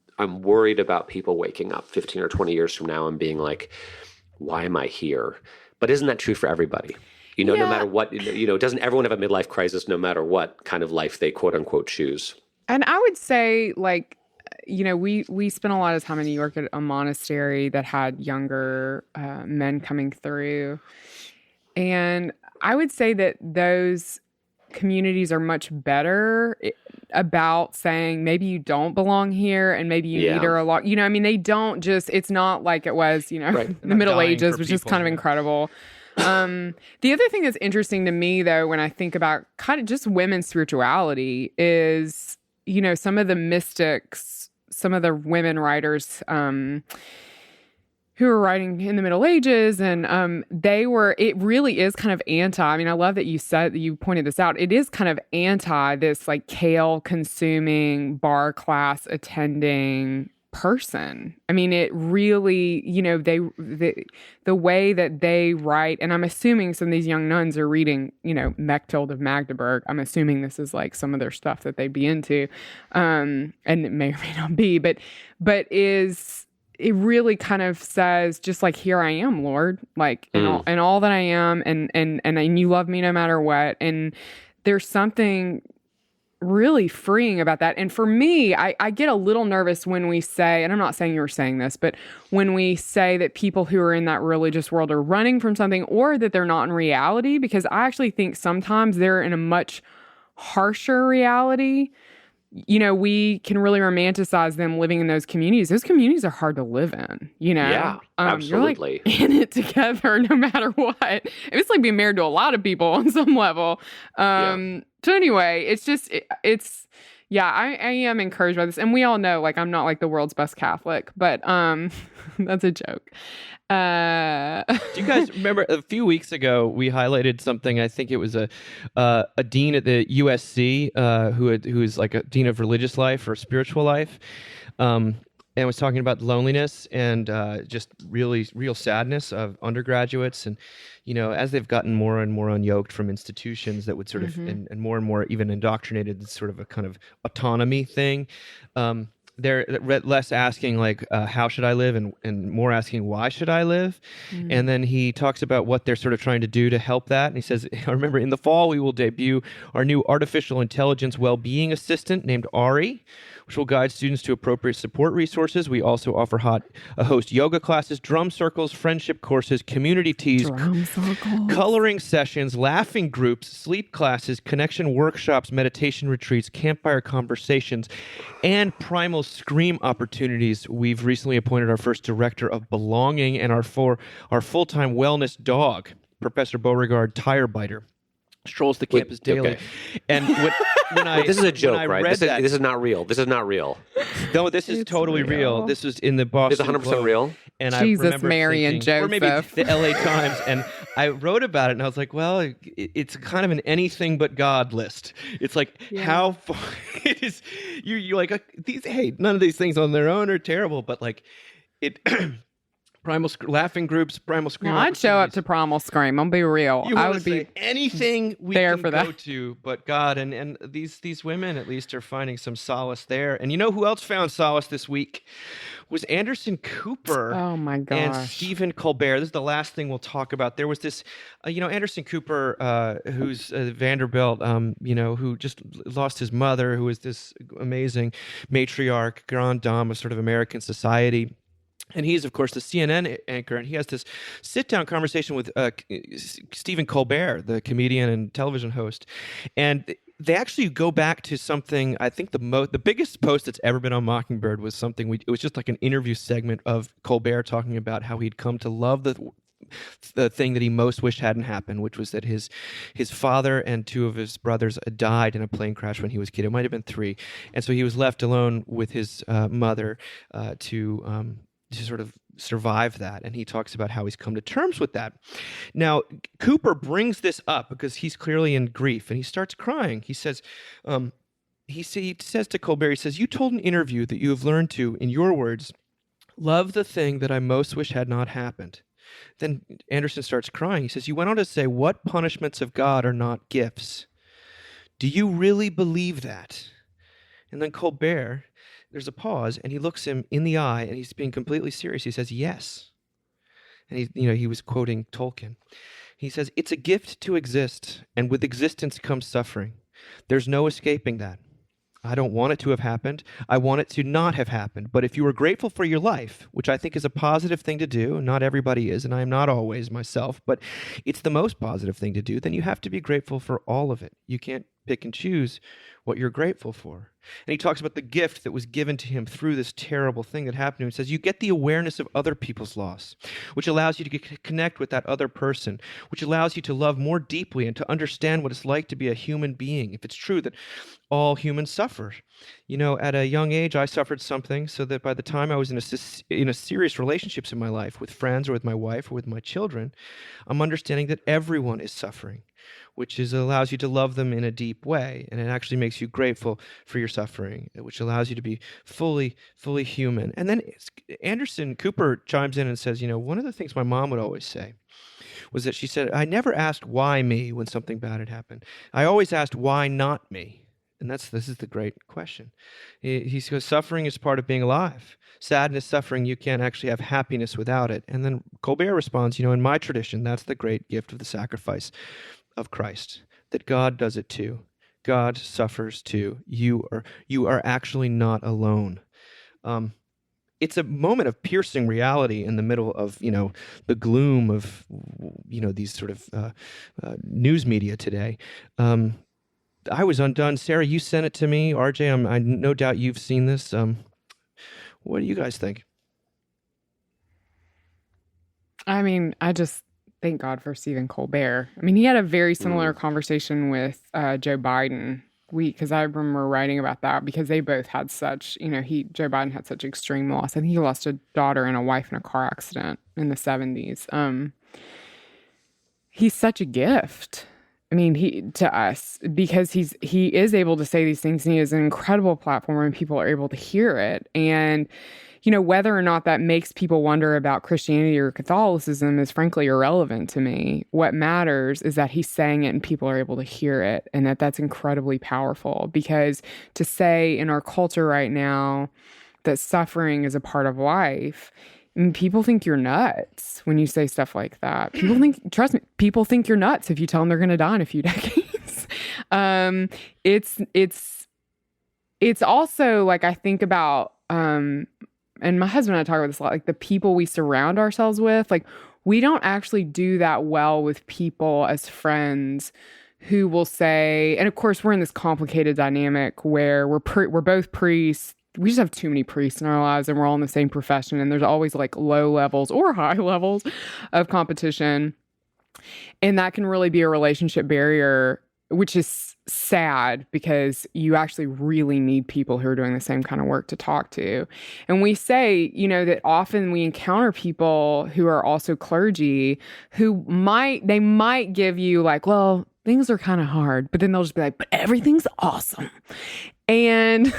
worried about people waking up 15 or 20 years from now and being like, why am I here? But isn't that true for everybody? No
Yeah.
matter what, doesn't everyone have a midlife crisis no matter what kind of life they quote unquote choose?
And I would say, like, we spent a lot of time in New York at a monastery that had younger men coming through. And I would say that those communities are much better about saying maybe you don't belong here and maybe you need her a lot. I mean, they don't just, it's not like it was,
Right.
the Middle Ages, which is
people,
kind of
yeah.
incredible. The other thing that's interesting to me, though, when I think about kind of just women's spirituality is, some of the mystics, some of the women writers, who were writing in the Middle Ages, and it really is kind of I mean, I love that you pointed this out. It is kind of anti this like kale consuming, bar class attending person. I mean, it really, the way that they write, and I'm assuming some of these young nuns are reading, Mechthild of Magdeburg. I'm assuming this is like some of their stuff that they'd be into, and it may or may not be, but it really kind of says, just like, here I am, Lord, like, and all that I am, and you love me no matter what. And there's something really freeing about that. And for me, I get a little nervous when we say, and I'm not saying you were saying this, but when we say that people who are in that religious world are running from something, or that they're not in reality, because I actually think sometimes they're in a much harsher reality. We can really romanticize them living in those communities. Those communities are hard to live in,
Yeah, absolutely.
You're like in it together no matter what. It's like being married to a lot of people on some level. So anyway, it's just, I am encouraged by this. And we all know, like, I'm not like the world's best Catholic, but that's a joke.
Do you guys remember a few weeks ago we highlighted something? I think it was a dean at the USC who is like a dean of religious life or spiritual life, and was talking about loneliness and just really real sadness of undergraduates, and as they've gotten more and more unyoked from institutions that would sort of and more even indoctrinated, it's sort of a kind of autonomy thing. They're less asking like, how should I live, and more asking, why should I live? And then he talks about what they're sort of trying to do to help that. And he says, I remember in the fall, we will debut our new artificial intelligence well-being assistant named Ari, which will guide students to appropriate support resources. We also offer host yoga classes, drum circles, friendship courses, community teas, coloring sessions, laughing groups, sleep classes, connection workshops, meditation retreats, campfire conversations, and primal scream opportunities. We've recently appointed our first director of belonging and our full-time wellness dog, Professor Beauregard Tire Biter. Strolls the campus daily.
Okay.
And when I
this is a joke,
when I
right?
read
This is not real. This is not real.
No, this is totally real. This was in the Boston
It's 100%
Globe.
real.
And
Jesus,
I remember
Mary, and
thinking, or maybe
Joseph.
the LA Times, and I wrote about it, and I was like, well, it's kind of an anything but God list. It's like how far it is. You're like, none of these things on their own are terrible, but like it. Laughing groups, primal scream.
Well, I'd show up to Primal Scream. I'll be real.
You
I
want
would
to say
be
anything we
there
can
for
go
that.
to, but God, and these women at least are finding some solace there. And you know who else found solace this week? Was Anderson Cooper.
Oh my gosh.
And Stephen Colbert. This is the last thing we'll talk about. There was this, Anderson Cooper, who's Vanderbilt, who just lost his mother, who was this amazing matriarch, grande dame of sort of American society. And he's, of course, the CNN anchor, and he has this sit-down conversation with Stephen Colbert, the comedian and television host. And they actually go back to something, I think the biggest post that's ever been on Mockingbird was something, it was just like an interview segment of Colbert talking about how he'd come to love the thing that he most wished hadn't happened, which was that his father and two of his brothers died in a plane crash when he was a kid. It might have been 3. And so he was left alone with his mother to sort of survive that. And he talks about how he's come to terms with that. Now, Cooper brings this up because he's clearly in grief, and he starts crying. He says, he says to Colbert, he says, "You told an interview that you have learned to, in your words, love the thing that I most wish had not happened." Then Anderson starts crying. He says, "You went on to say, what punishments of God are not gifts? Do you really believe that?" And then Colbert, there's a pause, and he looks him in the eye, and he's being completely serious. He says, "Yes." And he was quoting Tolkien. He says, it's a gift to exist, and with existence comes suffering. There's no escaping that. I don't want it to have happened. I want it to not have happened. But if you are grateful for your life, which I think is a positive thing to do, not everybody is, and I am not always myself, but it's the most positive thing to do, then you have to be grateful for all of it. You can't pick and choose what you're grateful for. And he talks about the gift that was given to him through this terrible thing that happened to him. He says, you get the awareness of other people's loss, which allows you to connect with that other person, which allows you to love more deeply and to understand what it's like to be a human being. If it's true that all humans suffer. You know, at a young age, I suffered something so that by the time I was in a serious relationships in my life with friends or with my wife or with my children, I'm understanding that everyone is suffering, which allows you to love them in a deep way, and it actually makes you grateful for your suffering, which allows you to be fully human. And then Anderson Cooper chimes in and says, you know, one of the things my mom would always say was that she said, I never asked why me when something bad had happened. I always asked why not me. And this is the great question. He says, suffering is part of being alive. Sadness, suffering, you can't actually have happiness without it. And then Colbert responds, you know, in my tradition, that's the great gift of the sacrifice of Christ, that God does it too. God suffers too. You are actually not alone. It's a moment of piercing reality in the middle of, you know, the gloom of, you know, these sort of news media today. I was undone. Sarah, you sent it to me. RJ, I no doubt you've seen this. What do you guys think?
I mean, I just thank God for Stephen Colbert. I mean, he had a very similar conversation with Joe Biden. Because I remember writing about that because they both had such, you know, Joe Biden had such extreme loss. I think he lost a daughter and a wife in a car accident in the 70s. He's such a gift. I mean, to us, because he is able to say these things, and he has an incredible platform, and people are able to hear it. And, you know, whether or not that makes people wonder about Christianity or Catholicism is frankly irrelevant to me. What matters is that he's saying it and people are able to hear it, and that's incredibly powerful. Because to say in our culture right now that suffering is a part of life, and people think you're nuts when you say stuff like that. People think, trust me, people think you're nuts if you tell them they're going to die in a few decades. It's also like, I think about, and my husband and I talk about this a lot, like the people we surround ourselves with, like we don't actually do that well with people as friends who will say, and of course we're in this complicated dynamic where we're both priests. We just have too many priests in our lives, and we're all in the same profession, and there's always like low levels or high levels of competition. And that can really be a relationship barrier, which is sad because you actually really need people who are doing the same kind of work to talk to. And we say, you know, that often we encounter people who are also clergy who might give you like, well, things are kind of hard, but then they'll just be like, but everything's awesome. And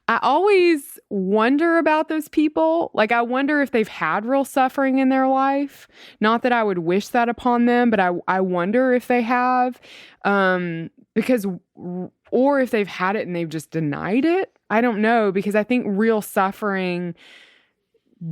I always wonder about those people. Like, I wonder if they've had real suffering in their life. Not that I would wish that upon them, but I wonder if they have, or if they've had it and they've just denied it. I don't know, because I think real suffering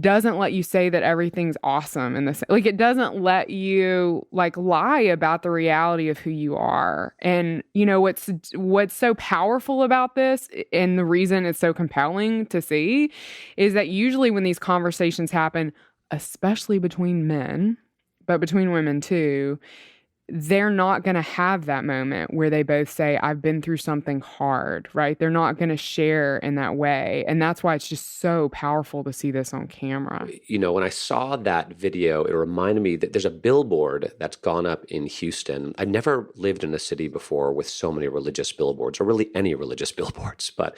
doesn't let you say that everything's awesome in this. Like, it doesn't let you like lie about the reality of who you are. And you know what's so powerful about this, and the reason it's so compelling to see, is that usually when these conversations happen, especially between men, but between women too, they're not going to have that moment where they both say, I've been through something hard, right? They're not going to share in that way. And that's why it's just so powerful to see this on camera.
You know, when I saw that video, it reminded me that there's a billboard that's gone up in Houston. I've never lived in a city before with so many religious billboards, or really any religious billboards, but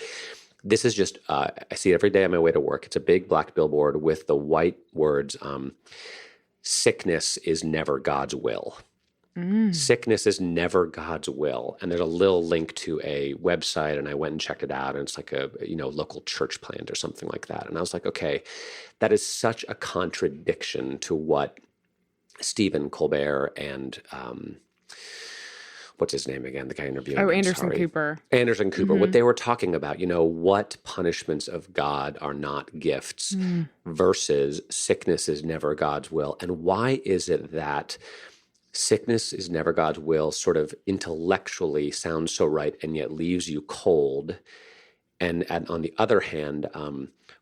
this is just, I see it every day on my way to work. It's a big black billboard with the white words, sickness is never God's will. Sickness is never God's will. And there's a little link to a website, and I went and checked it out, and it's like a, you know, local church plant or something like that. And I was like, okay, that is such a contradiction to what Stephen Colbert and what's his name again? The guy interviewing him,
Anderson Cooper.
Anderson Cooper, what they were talking about, you know, what punishments of God are not gifts versus sickness is never God's will. And why is it that sickness is never God's will sort of intellectually sounds so right and yet leaves you cold. And on the other hand,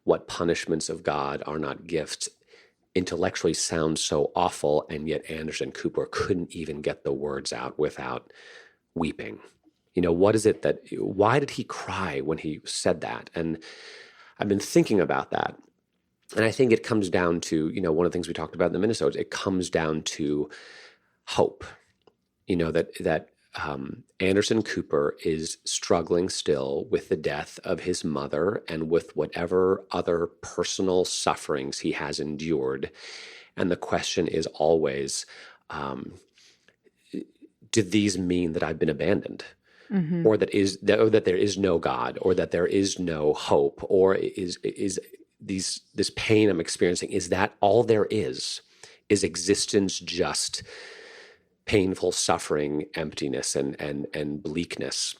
what punishments of God are not gifts intellectually sounds so awful, and yet Anderson Cooper couldn't even get the words out without weeping. What is it why did he cry when he said that? And I've been thinking about that. And I think it comes down to, one of the things we talked about in the Minnesota, it comes down to hope. That Anderson Cooper is struggling still with the death of his mother and with whatever other personal sufferings he has endured. And the question is always, do these mean that I've been abandoned? Mm-hmm. Or that there is no God, or that there is no hope, or is this pain I'm experiencing, is that all there is? Is existence just painful suffering, emptiness, and bleakness?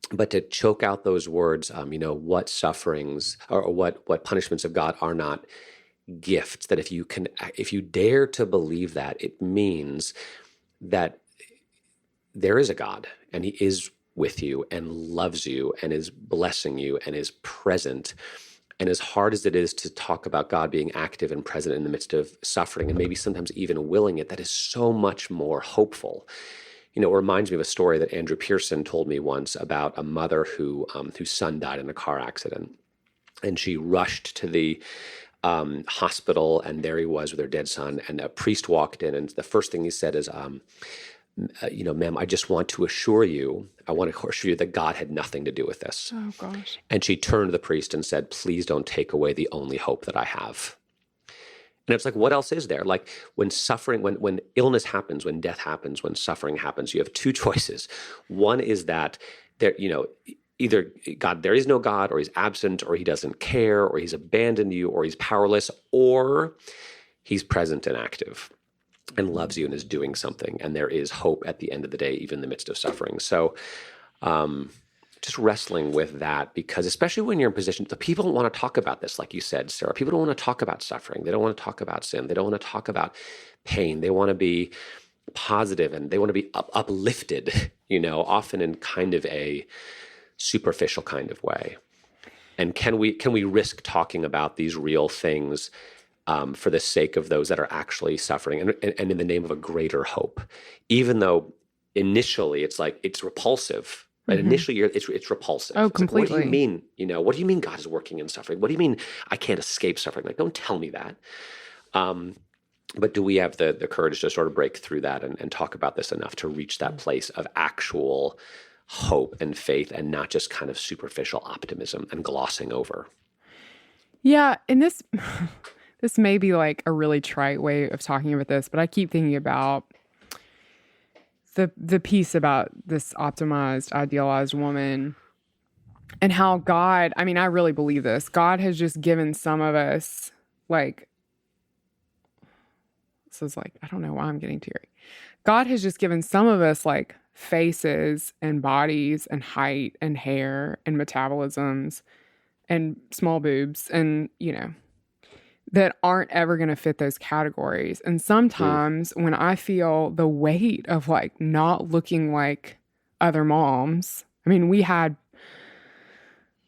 But to choke out those words, what sufferings or what punishments of God are not gifts, that if you dare to believe that, it means that there is a God, and he is with you and loves you and is blessing you and is present. And as hard as it is to talk about God being active and present in the midst of suffering, and maybe sometimes even willing it, that is so much more hopeful. It reminds me of a story that Andrew Pearson told me once about a mother whose son died in a car accident. And she rushed to the hospital, and there he was with her dead son. And a priest walked in, and the first thing he said is, ma'am, I just want to assure you that God had nothing to do with this.
Oh, gosh.
And she turned to the priest and said, please don't take away the only hope that I have. And it's like, what else is there? Like when suffering, when illness happens, when death happens, when suffering happens, you have two choices. One is that there, either God, there is no God, or he's absent, or he doesn't care, or he's abandoned you, or he's powerless, or he's present and active and loves you and is doing something. And there is hope at the end of the day, even in the midst of suffering. So just wrestling with that, because especially when you're in position, the people don't want to talk about this, like you said, Sarah. People don't want to talk about suffering. They don't want to talk about sin. They don't want to talk about pain. They want to be positive, and they want to be uplifted, often in kind of a superficial kind of way. And can we risk talking about these real things for the sake of those that are actually suffering, and in the name of a greater hope, even though initially it's repulsive, right? Mm-hmm. Initially it's repulsive.
Oh,
it's
completely.
Like, what do you mean? What do you mean God is working in suffering? What do you mean I can't escape suffering? Like, don't tell me that. But do we have the courage to sort of break through that and talk about this enough to reach that place of actual hope and faith, and not just kind of superficial optimism and glossing over?
Yeah, and this may be like a really trite way of talking about this, but I keep thinking about the piece about this optimized, idealized woman, and how God, I really believe this. God has just given some of us, I don't know why I'm getting teary. God has just given some of us faces and bodies and height and hair and metabolisms and small boobs and, that aren't ever going to fit those categories. And sometimes when I feel the weight of not looking like other moms, we had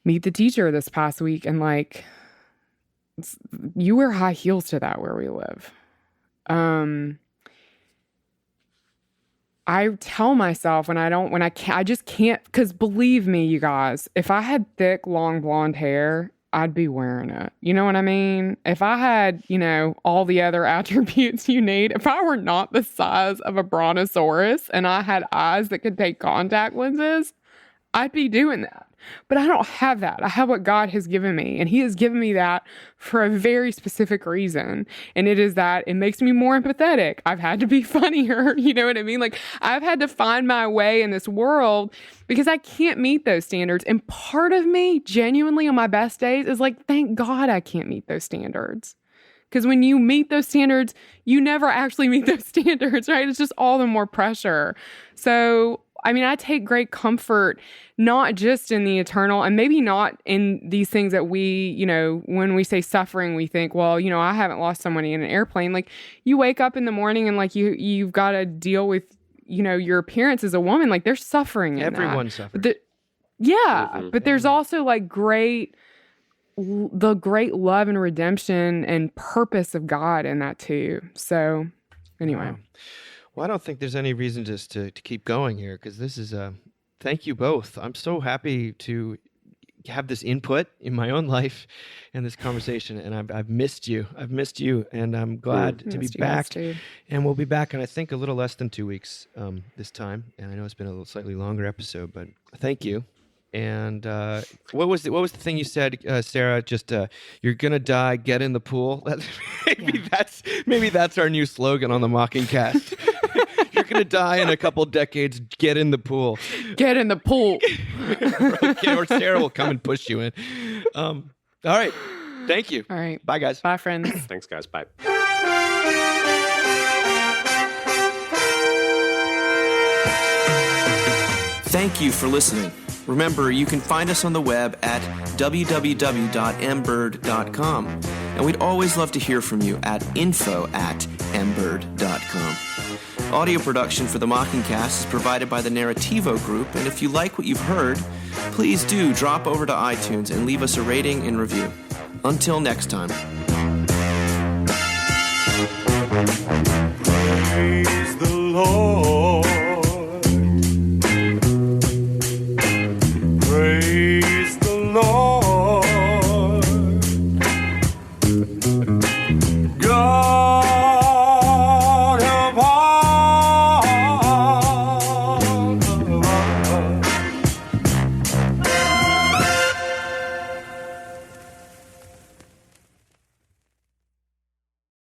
Meet the Teacher this past week, and you wear high heels to that where we live. I tell myself I just can't, because believe me, you guys, if I had thick, long blonde hair, I'd be wearing it. You know what I mean? If I had, all the other attributes you need, if I were not the size of a brontosaurus and I had eyes that could take contact lenses, I'd be doing that. But I don't have that. I have what God has given me, and he has given me that for a very specific reason. And it is that it makes me more empathetic. I've had to be funnier. You know what I mean? I've had to find my way in this world because I can't meet those standards. And part of me, genuinely on my best days, is thank God I can't meet those standards. Because when you meet those standards, you never actually meet those standards, right? It's just all the more pressure. So I mean, I take great comfort not just in the eternal, and maybe not in these things that we, when we say suffering, we think, well, I haven't lost somebody in an airplane. Like, you wake up in the morning and like you've got to deal with, your appearance as a woman. Like, there's suffering in
Everyone
that.
suffers.
But there's also like the great love and redemption and purpose of God in that too. So anyway.
Wow. Well, I don't think there's any reason just to keep going here, because this is thank you both. I'm so happy to have this input in my own life and this conversation, and I've missed you. And I'm glad to be back. And we'll be back in, I think, a little less than 2 weeks this time. And I know it's been a little slightly longer episode, but thank you. And what was the thing you said, Sarah? Just you're gonna die. Get in the pool. Maybe that's our new slogan on the Mocking Cast. You're gonna die in a couple decades. Get in the pool.
Get in the pool.
Okay, or Sarah will come and push you in. All right. Thank you.
All right.
Bye, guys.
Bye, friends.
Thanks, guys. Bye.
Thank you for listening. Remember, you can find us on the web at www.mbird.com. And we'd always love to hear from you at info@mbird.com. Audio production for the Mockingcast is provided by the Narrativo Group, and if you like what you've heard, please do drop over to iTunes and leave us a rating and review. Until next time.
Praise